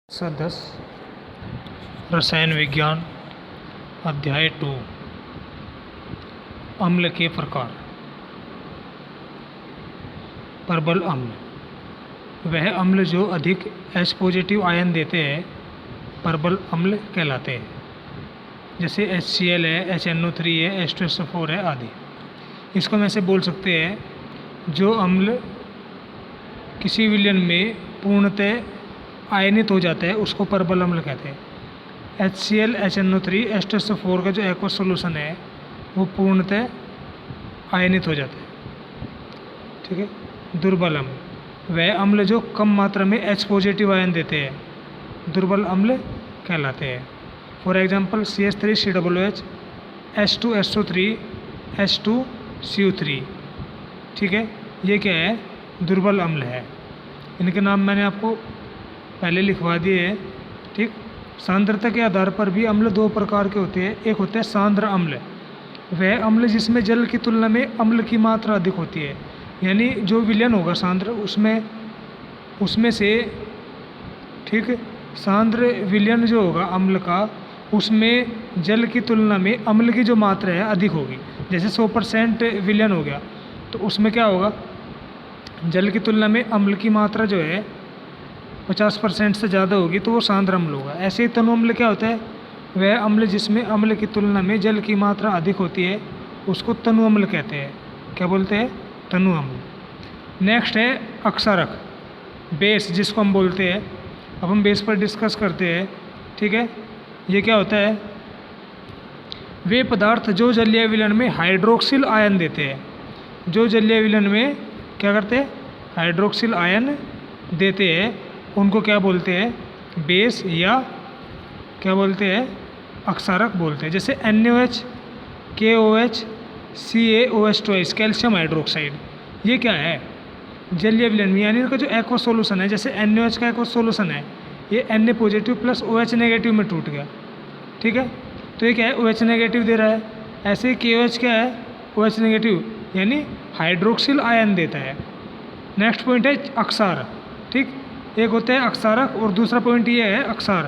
10 रसायन विज्ञान अध्याय 2 अम्ल के प्रकार। प्रबल अम्ल वह अम्ल जो अधिक H पॉजिटिव आयन देते हैं प्रबल अम्ल कहलाते हैं। जैसे HCl है, HNO3 है, H2SO4 है आदि। इसको हम ऐसे बोल सकते हैं जो अम्ल किसी विलयन में पूर्णतः आयनित हो जाता है उसको प्रबल अम्ल कहते हैं। HCl, HNO3, H2SO4 का जो एक्वस सॉल्यूशन है वो पूर्णतः आयनित हो जाता है। ठीक है। दुर्बल अम्ल वह अम्ल जो कम मात्रा में H पॉजिटिव आयन देते हैं दुर्बल अम्ल कहलाते हैं। For example CH3COOH, H2SO3, H2CO3। ठीक है, ये क्या है? दुर्बल अम्ल है। इनके नाम मैंने आपको पहले लिखवा दिए हैं। ठीक। सांद्रता के आधार पर भी अम्ल दो प्रकार के होते हैं। एक होता है सांद्र अम्ल, वह अम्ल जिसमें जल की तुलना में अम्ल की मात्रा अधिक होती है। यानी जो विलयन होगा सांद्र उसमें से, ठीक, सांद्र विलयन जो होगा अम्ल का उसमें जल की तुलना में अम्ल की जो मात्रा है अधिक होगी। जैसे 100% विलयन हो गया तो उसमें क्या होगा, जल की तुलना में अम्ल की मात्रा जो है 50% से ज़्यादा होगी तो वो सांद्र अम्ल होगा। ऐसे ही तनु अम्ल क्या होता है? वह अम्ल जिसमें अम्ल की तुलना में जल की मात्रा अधिक होती है उसको तनु अम्ल कहते हैं। क्या बोलते हैं? तनु अम्ल। नेक्स्ट है अक्षारक, बेस जिसको हम बोलते हैं। अब हम बेस पर डिस्कस करते हैं। ठीक है, ये क्या होता है? वे पदार्थ जो जलीय विलयन में हाइड्रोक्सिल आयन देते हैं। जो जलीय विलयन में क्या करते हैं? हाइड्रोक्सिल आयन देते हैं उनको क्या बोलते हैं? बेस या क्या बोलते हैं? अक्षारक बोलते हैं। जैसे NaOH, KOH, CaOH2 calcium hydroxide, ये क्या है? जलीय विलयन में, यानी इनका जो एक्वस सॉल्यूशन है, जैसे NaOH का एक्वस सॉल्यूशन है ये Na positive plus OH negative में टूट गया। ठीक है, तो ये क्या है? OH नेगेटिव दे रहा है। ऐसे ही KOH क्या है? OH नेगेटिव, यानी हाइड्रोक्सिल आयन देता है। नेक्स्ट पॉइंट है अक्षार। ठीक, एक होता है अक्षारक और दूसरा पॉइंट ये है अक्षार।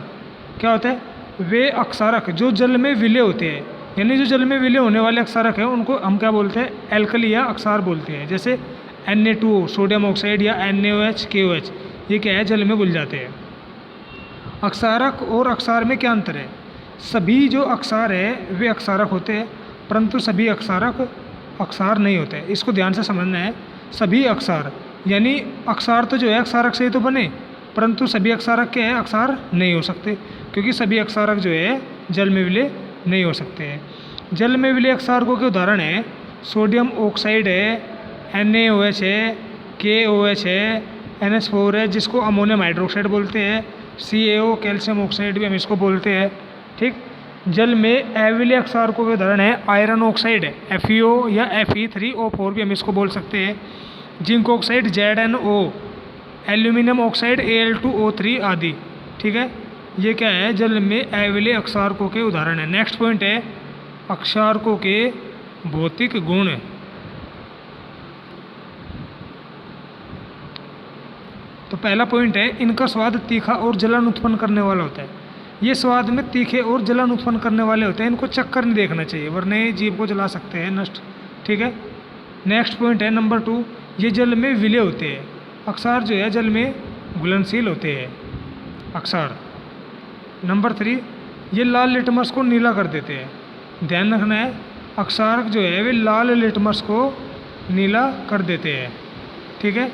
क्या होता है? वे अक्षारक जो जल में विलय होते हैं, यानी जो जल में विलय होने वाले अक्षारक हैं उनको हम क्या बोलते हैं? एल्कली या अक्षार बोलते हैं। जैसे Na2 सोडियम ऑक्साइड या NaOH, KOH, ये क्या है? जल में घुल जाते हैं। अक्षारक और अक्षार में क्या अंतर है? सभी जो अक्षार है वे अक्षारक होते हैं परंतु सभी अक्षारक अक्षार नहीं होते। इसको ध्यान से समझना है। सभी अक्षार यानी अक्षार तो जो है अक्षारक से ही तो बने, परंतु सभी अक्षारक क्या है? अक्षार नहीं हो सकते, क्योंकि सभी अक्षारक जो है जल में विलय नहीं हो सकते हैं। जल में विलय अक्षारकों के उदाहरण है सोडियम ऑक्साइड है, NaOH है, KOH है, NH4 है जिसको अमोनियम हाइड्रोक्साइड बोलते हैं, CaO कैल्शियम ऑक्साइड भी हम इसको बोलते हैं। ठीक। जल में अविलय अक्षारकों के उदाहरण है आयरन ऑक्साइड FeO या Fe3O4 भी हम इसको बोल सकते हैं, zinc oxide ZnO, aluminium oxide Al2O3 आदि। ठीक है, ये क्या है? जल में अविलय अक्षारकों के उदाहरण है। नेक्स्ट पॉइंट है अक्षारकों के भौतिक गुण। तो पहला पॉइंट है इनका स्वाद तीखा और जलन उत्पन्न करने वाला होता है। ये स्वाद में तीखे और जलन उत्पन्न करने वाले होते हैं। इनको चक्कर नहीं देखना चाहिए वरना ये जीभ को जला सकते हैं, नष्ट। ठीक है। नेक्स्ट पॉइंट है नंबर 2, ये जल में विलय होते हैं। अक्षार जो है जल में घुलनशील होते हैं अक्षार। नंबर 3, ये लाल लिटमस को नीला कर देते हैं। ध्यान रखना है, अक्षार जो है वे लाल लिटमस को नीला कर देते हैं। ठीक है,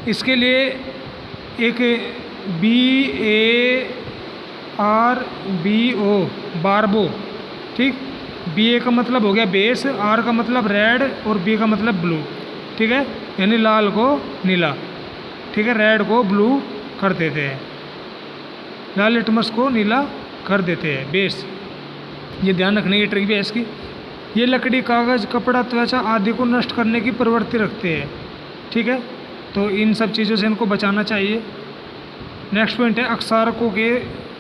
इसके लिए एक BARBO बारबो। ठीक, BA का मतलब हो गया बेस, R का मतलब रेड और B का मतलब ब्लू। ठीक है, यानी लाल को नीला, ठीक है, रेड को ब्लू कर देते हैं, लाल लिटमस को नीला कर देते हैं बेस। ये ध्यान रखने की ट्रिक भी है इसकी। ये लकड़ी, कागज़, कपड़ा, त्वचा आदि को नष्ट करने की प्रवृत्ति रखते हैं। ठीक है, तो इन सब चीज़ों से इनको बचाना चाहिए। नेक्स्ट पॉइंट है अक्षारकों के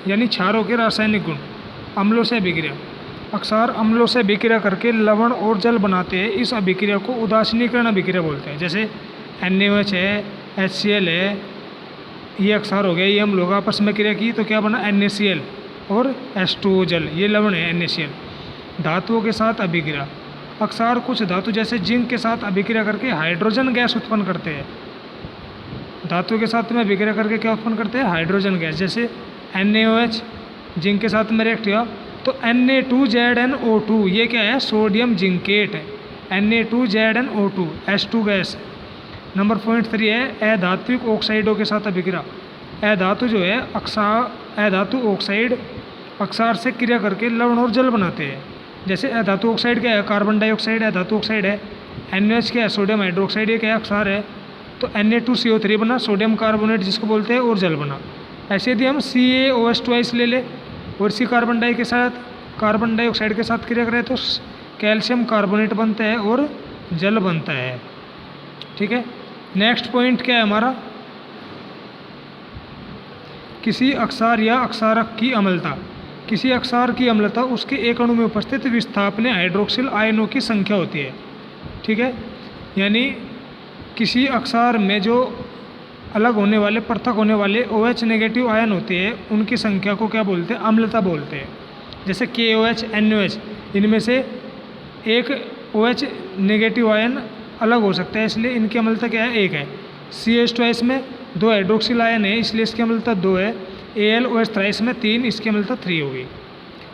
यानी क्षारों के रासायनिक गुण। अम्लों से अभिक्रिया। अक्षार अम्लों से अभिक्रिया करके लवण और जल बनाते हैं। इस अभिक्रिया को उदासीनीकरण अभिक्रिया बोलते हैं। जैसे NaOH है, HCl है, ये अक्षार हो गया, ये अम्ल होगा, आपस में क्रिया की तो क्या बना NaCl और H2O जल, ये लवण है NaCl। धातुओं के साथ अभिक्रिया, अक्षार कुछ धातु जैसे जिंक के साथ अभिक्रिया करके हाइड्रोजन गैस उत्पन्न करते हैं। धातु के साथ में अभिक्रिया करके क्या उत्पन्न करते हैं, हाइड्रोजन गैस। जैसे NaOH जिंक के साथ में रिएक्ट किया तो Na2ZnO2, ये क्या है, सोडियम जिंकेट है, Na2ZnO2 H2 gas. Number point 3 है अधात्विक ऑक्साइडों के साथ अभिक्रिया। अधातु जो है अधातु ऑक्साइड अक्षार से क्रिया करके लवण और जल बनाते हैं। जैसे अधातु ऑक्साइड क्या है, कार्बन डाइऑक्साइड अधातु ऑक्साइड है। NaOH क्या है, सोडियम हाइड्रोक्साइड, ये क्या है, अक्षार है। तो Na2CO3 बना, सोडियम कार्बोनेट जिसको बोलते हैं, और जल बना। ऐसे यदि हम CaOH ले ले और सी कार्बन डाइऑक्साइड के साथ क्रिया करें तो कैल्शियम कार्बोनेट बनता है और जल बनता है। ठीक है, नेक्स्ट पॉइंट क्या है हमारा, किसी अक्षार या अक्षारक की अम्लता। किसी अक्षार की अम्लता उसके एक अणु में उपस्थित विस्थापनीय हाइड्रोक्सिल आयनों की संख्या होती है। ठीक है, यानी किसी अक्षार में जो अलग होने वाले, पृथक होने वाले OH नेगेटिव आयन होते हैं, उनकी संख्या को क्या बोलते हैं, अम्लता बोलते हैं। जैसे KOH NaOH, इनमें से एक OH नेगेटिव आयन अलग हो सकता है, इसलिए इनकी अम्लता क्या है, 1 है। CH2 में 2 हाइड्रोक्सिल आयन है, इसलिए इसकी अम्लता 2 है। AlOH में 3, इसकी अम्लता 3 होगी।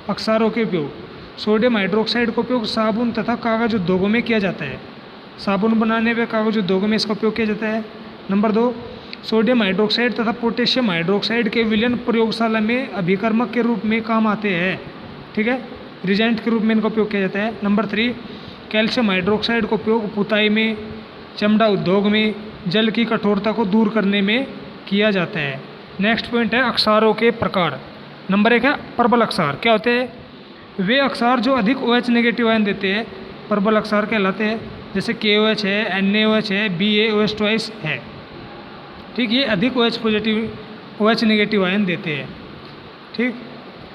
अक्षारों के उपयोग, सोडियम हाइड्रोक्साइड का उपयोग साबुन तथा कागज उद्योगों में किया जाता है। साबुन बनाने में, कागज उद्योगों में इसका उपयोग किया जाता है। नंबर 2, सोडियम हाइड्रोक्साइड तथा पोटेशियम हाइड्रोक्साइड के विलयन प्रयोगशाला में अभिकर्मक के रूप में काम आते हैं। ठीक है, रिजेंट के रूप में इनका उपयोग किया जाता है। नंबर 3, कैल्शियम हाइड्रोक्साइड का उपयोग पुताई में, चमड़ा उद्योग में, जल की कठोरता को दूर करने में किया जाता है। नेक्स्ट पॉइंट है अक्षारों के प्रकार। नंबर 1 है प्रबल अक्षार। क्या होते हैं, वे अक्षार जो अधिक OH नेगेटिव आयन देते हैं प्रबल अक्षार कहलाते हैं। जैसे KOH है, NaOH है, BaOH है। ठीक, ये अधिक OH नेगेटिव आयन देते हैं। ठीक,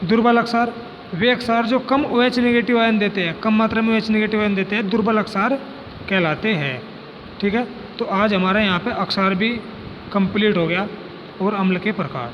दुर्बल अक्षार, वे अक्षार जो कम OH नेगेटिव आयन देते हैं, कम मात्रा में OH नेगेटिव आयन देते हैं, दुर्बल अक्षार कहलाते हैं। ठीक है, तो आज हमारा यहाँ पे अक्षार भी कंप्लीट हो गया और अम्ल के प्रकार।